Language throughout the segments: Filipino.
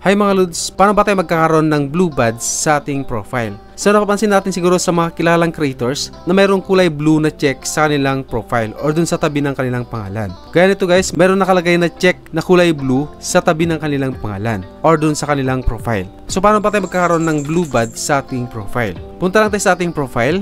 Hi mga Lods, paano ba tayo magkakaroon ng blue badge sa ating profile? So napapansin natin siguro sa mga kilalang creators na mayroong kulay blue na check sa kanilang profile or dun sa tabi ng kanilang pangalan. Gaya nito guys, mayroon nakalagay na check na kulay blue sa tabi ng kanilang pangalan or dun sa kanilang profile. So paano ba tayo magkakaroon ng blue badge sa ating profile? Punta lang tayo sa ating profile.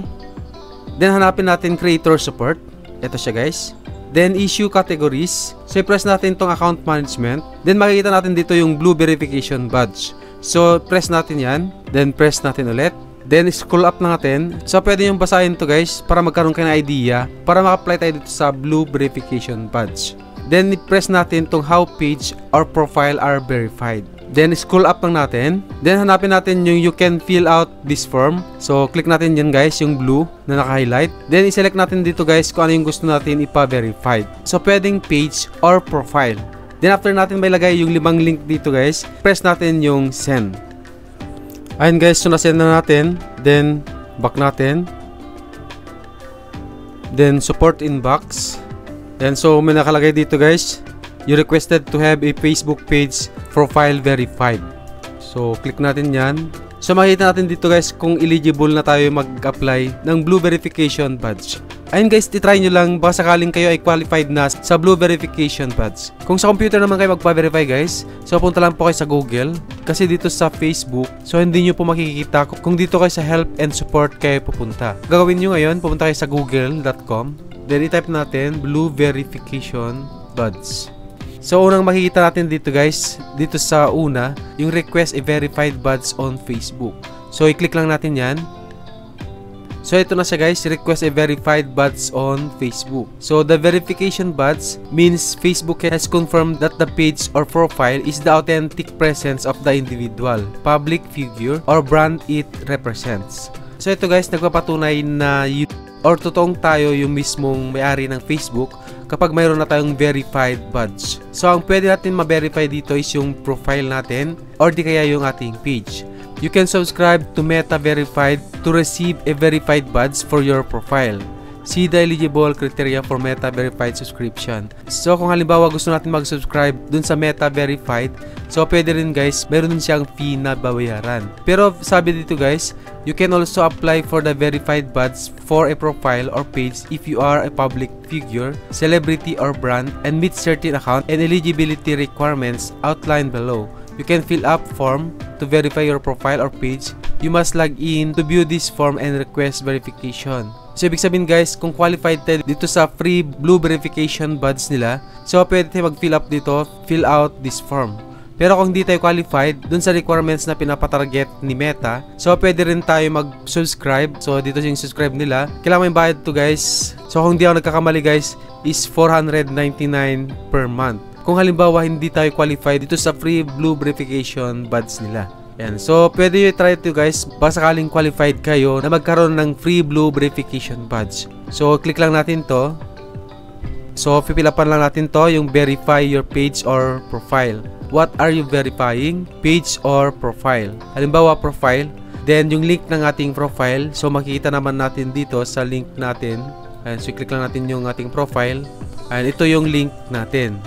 Then hanapin natin creator support. Ito siya guys. Then issue categories. So i-press natin tong account management. Then makikita natin dito yung blue verification badge. So press natin yan. Then press natin ulit. Then scroll up na natin. So pwede yung basahin to guys para magkaroon kayo ng idea para maka-apply tayo dito sa blue verification badge. Then i-press natin tong how page or profile are verified. Then scroll up lang natin. Then hanapin natin yung you can fill out this form. So click natin yan guys, yung blue na naka-highlight. Then i-select natin dito guys kung ano yung gusto natin ipa-verified. So pwedeng page or profile. Then after natin may lagay yung 5 link dito guys, press natin yung send. Ayun guys, so na-send na natin. Then back natin. Then support inbox. Then so may nakalagay dito guys, you requested to have a Facebook page profile verified. So click natin yan. So makikita natin dito guys kung eligible na tayo mag-apply ng blue verification badge. Ayun guys, titry nyo lang baka sakaling kayo ay qualified na sa blue verification badge. Kung sa computer naman kayo magpa-verify guys, so punta lang po kayo sa Google. Kasi dito sa Facebook, so hindi nyo po makikita kung dito kayo sa help and support kayo pupunta. Gagawin nyo ngayon, pupunta kayo sa google.com. Then i-type natin blue verification badge. So unang makikita natin dito guys, dito sa una, yung request a verified badge on Facebook. So i-click lang natin yan. So ito na siya guys, request a verified badge on Facebook. So the verification badge means Facebook has confirmed that the page or profile is the authentic presence of the individual, public figure, or brand it represents. So ito guys, nagpapatunay na or totoong tayo yung mismong may-ari ng Facebook kapag mayroon na tayong verified badge. So ang pwede natin ma-verify dito is yung profile natin or di kaya yung ating page. You can subscribe to Meta Verified to receive a verified badge for your profile. See the eligible criteria for Meta Verified subscription. So kung halimbawa gusto natin mag-subscribe dun sa Meta Verified, so pwede rin guys, meron din siyang fee na babayaran. Pero sabi dito guys, you can also apply for the verified badge for a profile or page if you are a public figure, celebrity or brand and meet certain account and eligibility requirements outlined below. You can fill up form to verify your profile or page. You must log in to view this form and request verification. So ibig sabihin guys, kung qualified tayo dito sa free blue verification badge nila, so pwede tayo mag-fill up dito, fill out this form. Pero kung hindi tayo qualified dun sa requirements na pinapatarget ni Meta, so pwede rin tayo mag-subscribe. So dito yung subscribe nila, kailangan may bayad to guys. So kung hindi ako nagkakamali guys, is $499 per month. Kung halimbawa hindi tayo qualified dito sa free blue verification badge nila. Yan. So pwede nyo try ito guys, baka sakaling qualified kayo na magkaroon ng free blue verification badge. So click lang natin to. So pipilapan lang natin to, yung verify your page or profile. What are you verifying? Page or profile? Halimbawa profile, then yung link ng ating profile. So makikita naman natin dito sa link natin. Ayan, so click lang natin yung ating profile. And ito yung link natin.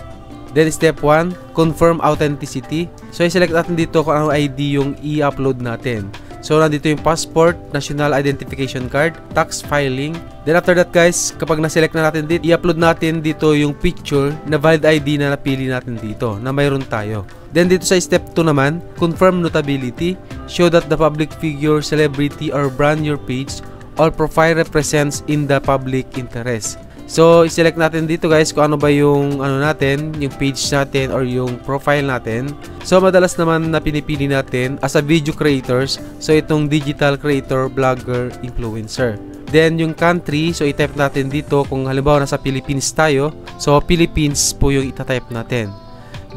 Then step 1, confirm authenticity. So i-select natin dito kung anong ID yung i-upload natin. So nandito yung passport, national identification card, tax filing. Then after that guys, kapag na-select na natin dito, i-upload natin dito yung picture na valid ID na napili natin dito, na mayroon tayo. Then dito sa step 2 naman, confirm notability. Show that the public figure, celebrity, or brand your page or profile represents in the public interest. So, i-select natin dito guys kung ano ba yung natin, yung page natin or yung profile natin. So, madalas naman na pinipili natin as a video creators. So, itong digital creator, blogger, influencer. Then, yung country, so i-type natin dito kung halimbawa nasa Philippines tayo. So, Philippines po yung itatype natin.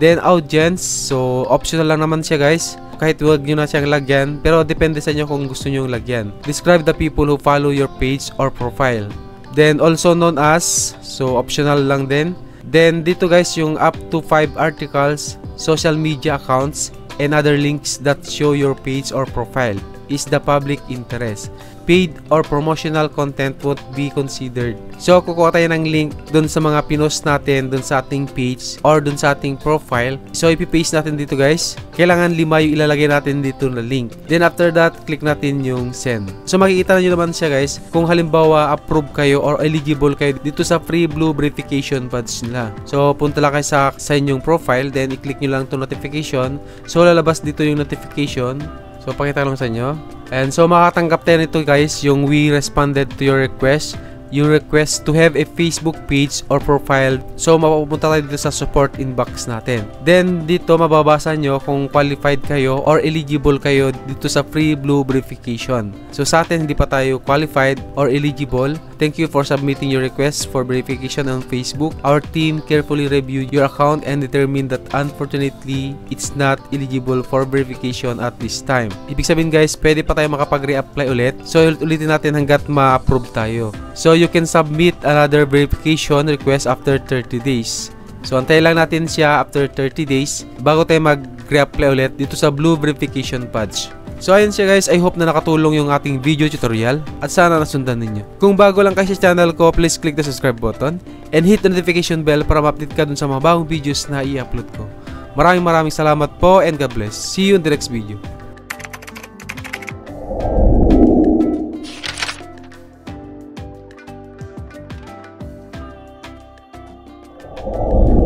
Then, audience, so optional lang naman siya guys. Kahit huwag nyo na siyang lagyan, pero depende sa inyo kung gusto nyo yung lagyan. Describe the people who follow your page or profile. Then also known as, so optional lang din. Then dito guys yung up to 5 articles, social media accounts, and other links that show your page or profile. is the public interest. Paid or promotional content won't be considered. So, kukuha tayo ng link dun sa mga pinost natin dun sa ating page or dun sa ating profile. So, ipipaste natin dito guys. Kailangan 5 yung ilalagay natin dito na link. Then, after that, click natin yung send. So, makikita nyo naman siya guys kung halimbawa approve kayo or eligible kayo dito sa free blue verification badge nila. So, punta lang kayo sa inyong profile. Then, i-click nyo lang itong notification. So, lalabas dito yung notification. So, pakita lang sa inyo. And so, makatanggap tayo nito guys, yung we responded to your request. Yung request to have a Facebook page or profile. So, mapupunta tayo dito sa support inbox natin. Then, dito mababasa nyo kung qualified kayo or eligible kayo dito sa free blue verification. So, sa atin, hindi pa tayo qualified or eligible. Thank you for submitting your request for verification on Facebook. Our team carefully reviewed your account and determined that unfortunately, it's not eligible for verification at this time. Ibig sabihin guys, pwede pa tayo makapag-reapply ulit. So, ulitin natin hanggat ma-approve tayo. So, you can submit another verification request after 30 days. So, antayin lang natin siya after 30 days bago tayo mag-reapply ulit dito sa blue verification badge. So, ayun siya guys. I hope na nakatulong yung ating video tutorial at sana nasundan ninyo. Kung bago lang kayo sa channel ko, please click the subscribe button and hit the notification bell para ma-update ka dun sa mga bagong videos na i-upload ko. Maraming salamat po and God bless. See you in the next video. You